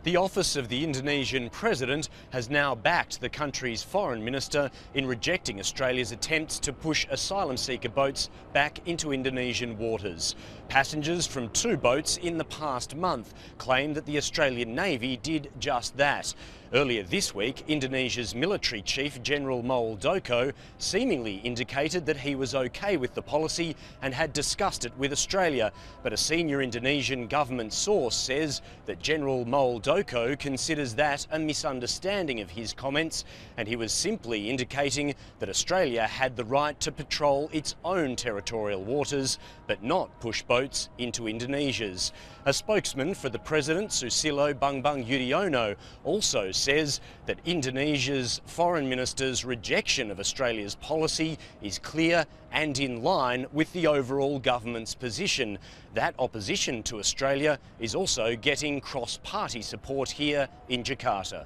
The office of the Indonesian president has now backed the country's foreign minister in rejecting Australia's attempts to push asylum seeker boats back into Indonesian waters. Passengers from 2 boats in the past month claim that the Australian Navy did just that. Earlier this week, Indonesia's military chief, General Muldoko, seemingly indicated that he was okay with the policy and had discussed it with Australia. But a senior Indonesian government source says that General Muldoko considers that a misunderstanding of his comments, and he was simply indicating that Australia had the right to patrol its own territorial waters, but not push boats into Indonesia's. A spokesman for the president, Susilo Bambang Yudhoyono, also says that Indonesia's foreign minister's rejection of Australia's policy is clear and in line with the overall government's position. That opposition to Australia is also getting cross-party support here in Jakarta.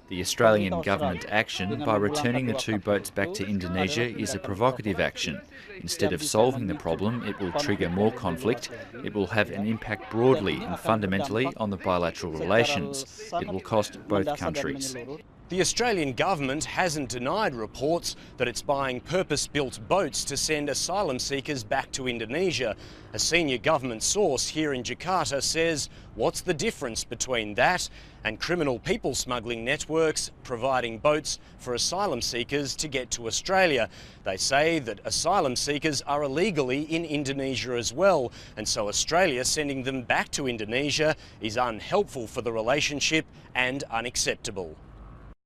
The Australian government action by returning the 2 boats back to Indonesia is a provocative action. Instead of solving the problem, it will trigger more conflict. It will have an impact broadly and fundamentally on the bilateral relations. It will cost both countries. The Australian government hasn't denied reports that it's buying purpose-built boats to send asylum seekers back to Indonesia. A senior government source here in Jakarta says, what's the difference between that and criminal people smuggling networks providing boats for asylum seekers to get to Australia? They say that asylum seekers are illegally in Indonesia as well, and so Australia sending them back to Indonesia is unhelpful for the relationship and unacceptable.